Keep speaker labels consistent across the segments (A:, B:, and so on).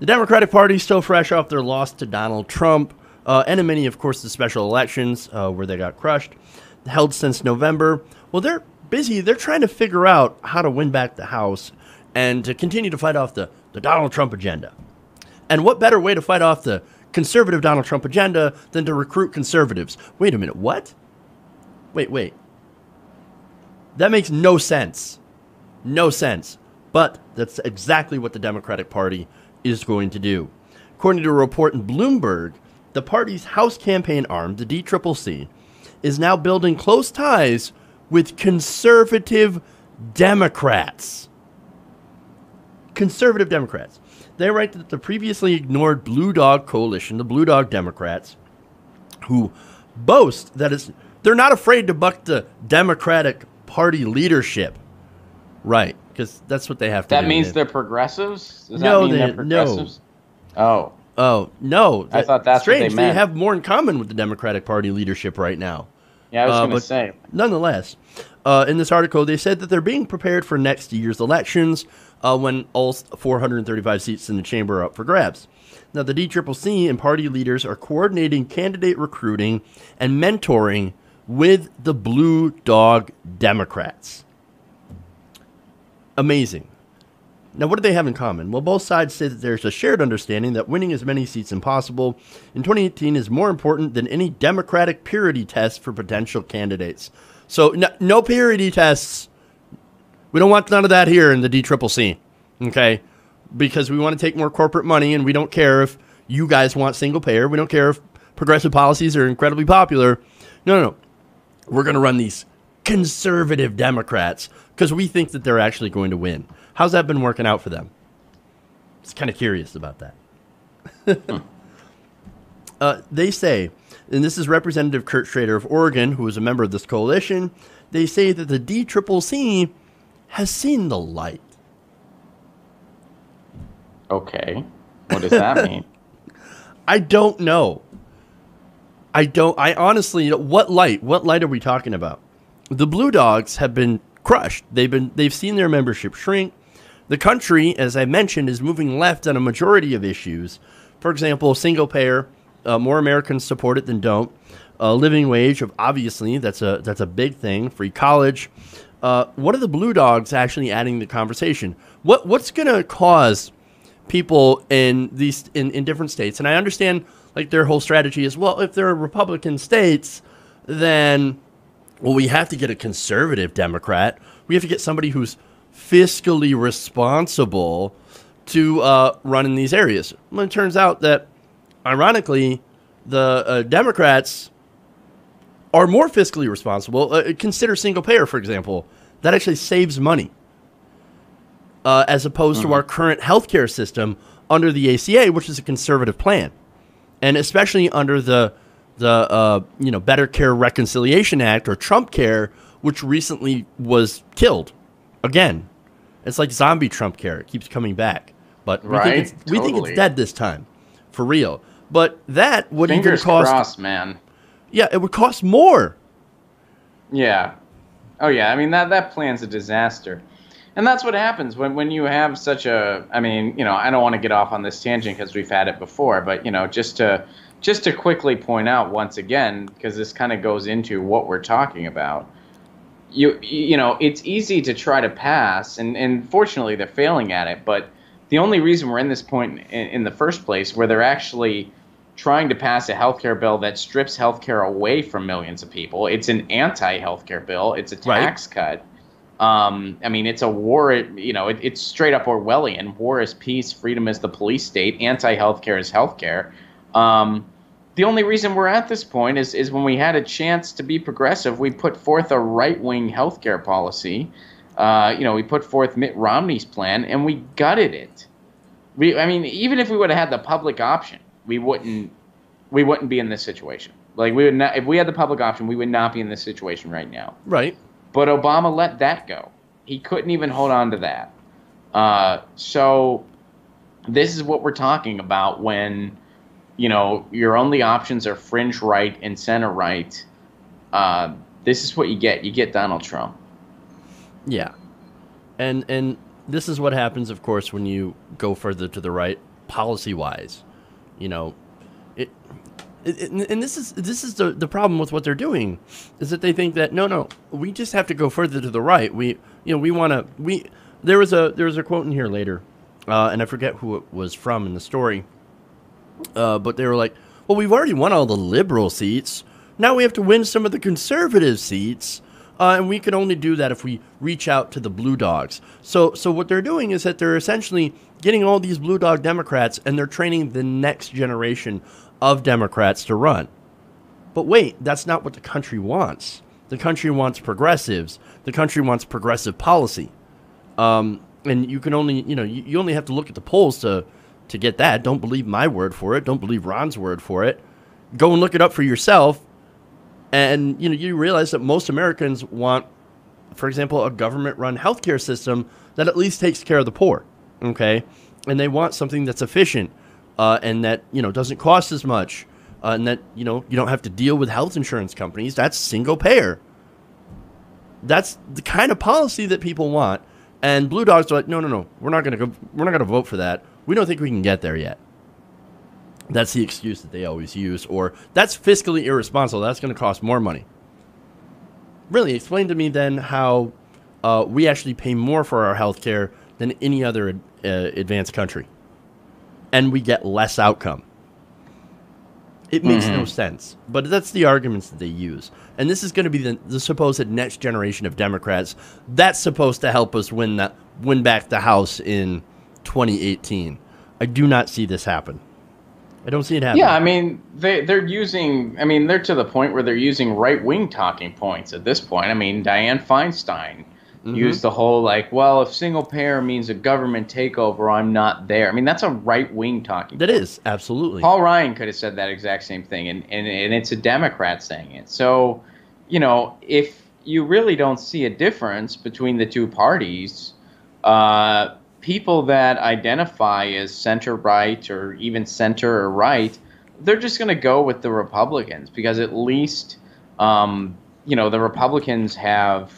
A: The Democratic Party is still fresh off their loss to Donald Trump, and in many, of course, the special elections where they got crushed, held since November. Well, they're busy. They're trying to figure out how to win back the House and to continue to fight off the Donald Trump agenda. And what better way to fight off the conservative Donald Trump agenda than to recruit conservatives? Wait a minute, what? Wait. That makes no sense. No sense. But that's exactly what the Democratic Party is going to do. According to a report in Bloomberg, the party's House campaign arm, the DCCC, is now building close ties with conservative Democrats. Conservative Democrats. They write that the previously ignored Blue Dog Coalition, the Blue Dog Democrats, who boast that they're not afraid to buck the Democratic Party leadership. Right, because that's what they have to do.
B: That means they're progressives? Does that mean they're progressives? No.
A: Oh, no.
B: I thought that's
A: strange.
B: What they meant.
A: They have more in common with the Democratic Party leadership right now.
B: Yeah, I was going to say.
A: Nonetheless, in this article, they said that they're being prepared for next year's elections when all 435 seats in the chamber are up for grabs. Now, the DCCC and party leaders are coordinating candidate recruiting and mentoring with the Blue Dog Democrats. Amazing. Now, what do they have in common? Well, both sides say that there's a shared understanding that winning as many seats as possible in 2018 is more important than any Democratic purity test for potential candidates. So, no purity tests. We don't want none of that here in the DCCC, okay? Because we want to take more corporate money, and we don't care if you guys want single payer. We don't care if progressive policies are incredibly popular. No. We're going to run these conservative Democrats because we think that they're actually going to win. How's that been working out for them? Just kind of curious about that. They say, and this is Representative Kurt Schrader of Oregon, who is a member of this coalition, they say that the DCCC has seen the light.
B: Okay. What does that mean?
A: I don't know. I honestly, what light? What light are we talking about? The Blue Dogs have been crushed. They've seen their membership shrink. The country, as I mentioned, is moving left on a majority of issues. For example, single payer, more Americans support it than don't. Living wage, obviously, that's a big thing. Free college. What are the Blue Dogs actually adding to the conversation? What's going to cause people in different states? And I understand like their whole strategy is, well, if they're Republican states, then we have to get a conservative Democrat. We have to get somebody who's fiscally responsible to run in these areas. Well, it turns out that, ironically, the Democrats are more fiscally responsible. Consider single payer, for example. That actually saves money as opposed to our current healthcare system under the ACA, which is a conservative plan. And especially under the Better Care Reconciliation Act, or Trump Care, which recently was killed. Again, it's like zombie Trump Care. It keeps coming back. But we think it's dead this time. For real. But that would even cost...
B: Fingers crossed, man.
A: Yeah, it would cost more.
B: Yeah. Oh, yeah. I mean, that plan's a disaster. And that's what happens when you have such a... I mean, I don't want to get off on this tangent because we've had it before. But, just to quickly point out once again, because this kind of goes into what we're talking about, it's easy to try to pass, and fortunately they're failing at it, but the only reason we're in this point in the first place, where they're actually trying to pass a healthcare bill that strips healthcare away from millions of people, it's an anti-healthcare bill, it's a tax cut. I mean, it's a war, it's straight up Orwellian. War is peace, freedom is the police state, anti-healthcare is healthcare. The only reason we're at this point is when we had a chance to be progressive, we put forth a right-wing healthcare policy. We put forth Mitt Romney's plan, and we gutted it. Even if we would have had the public option, we wouldn't be in this situation. Like, we would not, if we had the public option, we would not be in this situation right now.
A: Right.
B: But Obama let that go. He couldn't even hold on to that. So this is what we're talking about when, your only options are fringe right and center right. This is what you get. You get Donald Trump.
A: Yeah. And this is what happens, of course, when you go further to the right policy-wise. You know, and this is the problem with what they're doing, is that they think that no, we just have to go further to the right. There was a quote in here later, and I forget who it was from in the story, but they were like, well, we've already won all the liberal seats. Now we have to win some of the conservative seats, and we can only do that if we reach out to the blue dogs. So what they're doing is that they're essentially getting all these blue dog Democrats, and they're training the next generation of Democrats to run. But wait, that's not what the country wants. The country wants progressives. The country wants progressive policy. And you can only, you only have to look at the polls to get that. Don't believe my word for it. Don't believe Ron's word for it. Go and look it up for yourself. And, you realize that most Americans want, for example, a government-run healthcare system that at least takes care of the poor, okay? And they want something that's efficient and that, doesn't cost as much and that, you don't have to deal with health insurance companies. That's single payer. That's the kind of policy that people want. And blue dogs are like, no, we're not going to vote for that. We don't think we can get there yet. That's the excuse that they always use. Or that's fiscally irresponsible. That's going to cost more money. Really, explain to me then how we actually pay more for our health care than any other advanced country. And we get less outcome. It makes no sense. But that's the arguments that they use. And this is going to be the supposed next generation of Democrats. That's supposed to help us win back the House in 2018. I do not see this happen. I don't see it happening.
B: Yeah, I mean, they're to the point where they're using right-wing talking points at this point. I mean, Dianne Feinstein used the whole, well, if single-payer means a government takeover, I'm not there. I mean, that's a right-wing talking point.
A: That is, absolutely.
B: Paul Ryan could have said that exact same thing, and it's a Democrat saying it. So, if you really don't see a difference between the two parties, people that identify as center-right or even center or right, they're just going to go with the Republicans because at least, the Republicans have,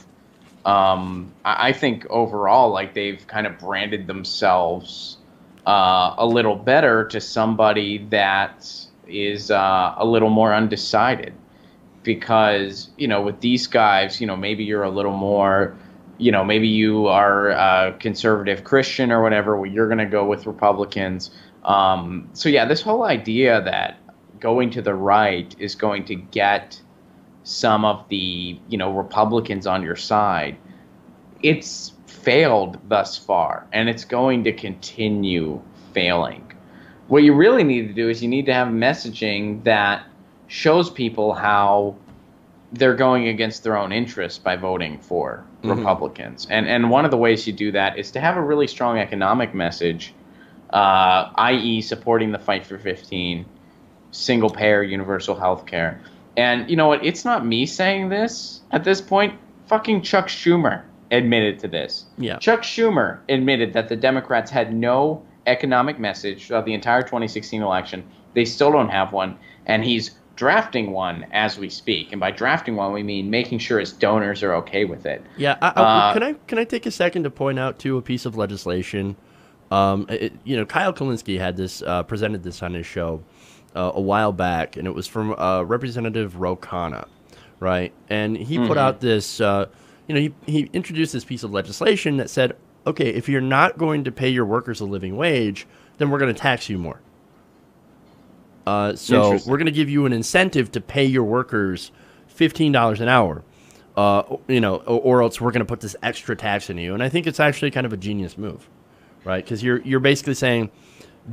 B: I think overall, they've kind of branded themselves a little better to somebody that is a little more undecided. Because, with these guys, maybe you're a little more, maybe you are a conservative Christian or whatever, where you're going to go with Republicans. So, yeah, this whole idea that going to the right is going to get some of the, Republicans on your side, it's failed thus far, and it's going to continue failing. What you really need to do is you need to have messaging that shows people how they're going against their own interests by voting for Republicans. And one of the ways you do that is to have a really strong economic message, i.e. supporting the Fight for 15, single-payer universal health care. And you know what? It's not me saying this at this point. Fucking Chuck Schumer admitted to this.
A: Yeah.
B: Chuck Schumer admitted that the Democrats had no economic message of the entire 2016 election. They still don't have one. And he's drafting one as we speak, and by drafting one we mean making sure his donors are okay with it.
A: Yeah, can I take a second to point out too a piece of legislation? Kyle Kalinske had this presented this on his show a while back, and it was from Representative Ro Khanna, right? And he put out this, he introduced this piece of legislation that said, okay, if you're not going to pay your workers a living wage, then we're going to tax you more. So we're going to give you an incentive to pay your workers $15 an hour, or else we're going to put this extra tax on you. And I think it's actually kind of a genius move, right? Because you're basically saying,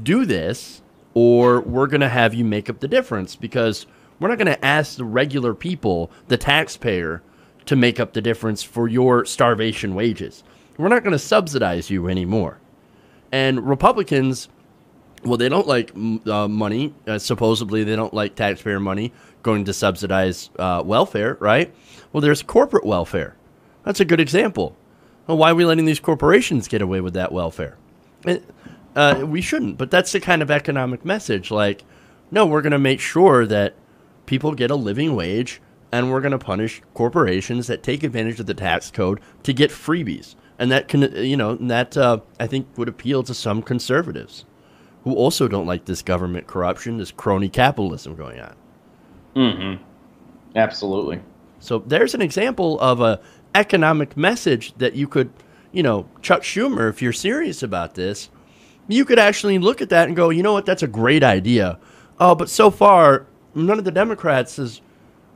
A: do this, or we're going to have you make up the difference, because we're not going to ask the regular people, the taxpayer, to make up the difference for your starvation wages. We're not going to subsidize you anymore. And Republicans, well, they don't like money. Supposedly, they don't like taxpayer money going to subsidize welfare, right? Well, there's corporate welfare. That's a good example. Well, why are we letting these corporations get away with that welfare? We shouldn't, but that's the kind of economic message. Like, no, we're going to make sure that people get a living wage, and we're going to punish corporations that take advantage of the tax code to get freebies. And that can, I think would appeal to some conservatives. who also don't like this government corruption, this crony capitalism going on.
B: Mm-hmm. Absolutely.
A: So there's an example of a economic message that you could, Chuck Schumer, if you're serious about this, you could actually look at that and go, you know what, that's a great idea. Oh, but so far, none of the Democrats has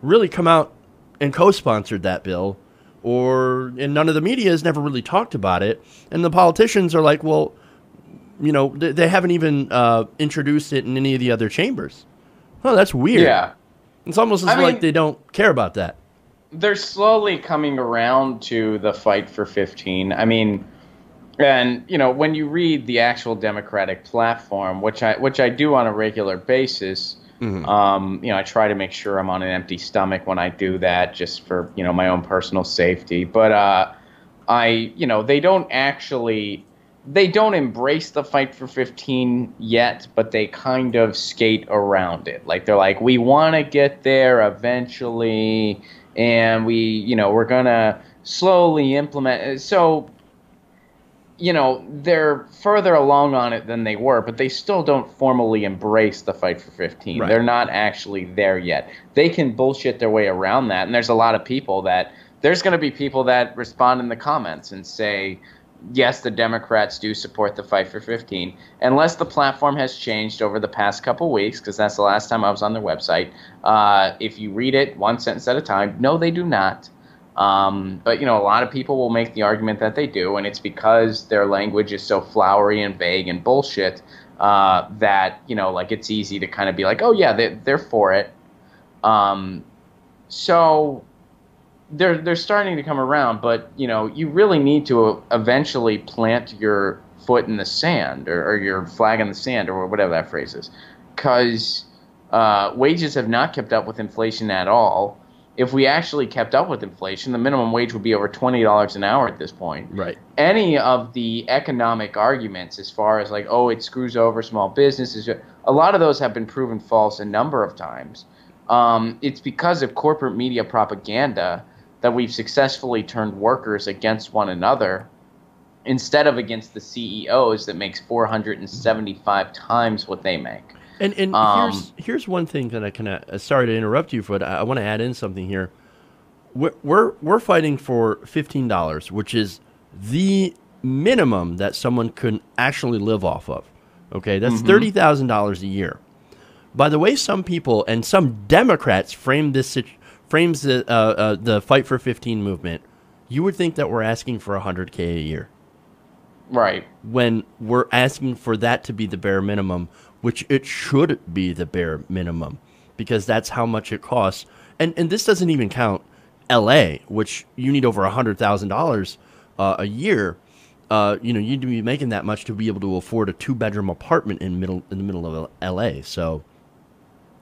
A: really come out and co-sponsored that bill, and none of the media has never really talked about it. And the politicians are like, well, they haven't even introduced it in any of the other chambers. Oh, that's weird.
B: Yeah.
A: It's almost as like they don't care about that.
B: They're slowly coming around to the fight for 15. I mean, and when you read the actual Democratic platform, which I do on a regular basis, I try to make sure I'm on an empty stomach when I do that, just for my own personal safety. But they don't embrace the fight for 15 yet, but they kind of skate around it. Like they're like, we want to get there eventually, and we're gonna slowly implement. So, they're further along on it than they were, but they still don't formally embrace the fight for 15.
A: Right.
B: They're not actually there yet. They can bullshit their way around that, and there's a lot of people there's going to be people that respond in the comments and say, yes, the Democrats do support the fight for 15. Unless the platform has changed over the past couple weeks, because that's the last time I was on their website. If you read it one sentence at a time, no, they do not. But, a lot of people will make the argument that they do, and it's because their language is so flowery and vague and bullshit that, it's easy to kind of be like, oh, yeah, they're for it. So they're starting to come around, but you really need to eventually plant your foot in the sand or your flag in the sand or whatever that phrase is, because wages have not kept up with inflation at all. If we actually kept up with inflation, the minimum wage would be over $20 an hour at this point.
A: Right.
B: Any of the economic arguments as far as like, oh, it screws over small businesses, a lot of those have been proven false a number of times. It's because of corporate media propaganda that we've successfully turned workers against one another instead of against the CEOs that makes 475 times what they make.
A: And here's one thing that I kind of sorry to interrupt you, but I want to add in something here. We're fighting for $15, which is the minimum that someone can actually live off of. Okay, that's $30,000 a year. By the way, some people and some Democrats frames the Fight for 15 movement, you would think that we're asking for $100K a year.
B: Right.
A: When we're asking for that to be the bare minimum, which it should be the bare minimum, because that's how much it costs. And this doesn't even count LA, which you need over $100,000 a year. You need to be making that much to be able to afford a 2-bedroom apartment in the middle of LA. So,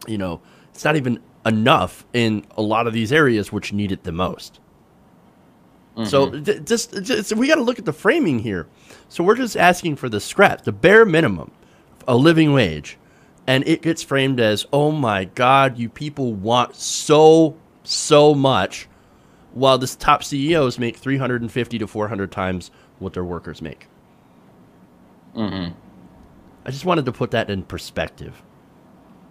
A: it's not even enough in a lot of these areas which need it the most. So we got to look at the framing here. So we're just asking for the scrap, the bare minimum, a living wage, and it gets framed as, oh my God, you people want so much, while the top CEOs make 350 to 400 times what their workers make. I just wanted to put that in perspective.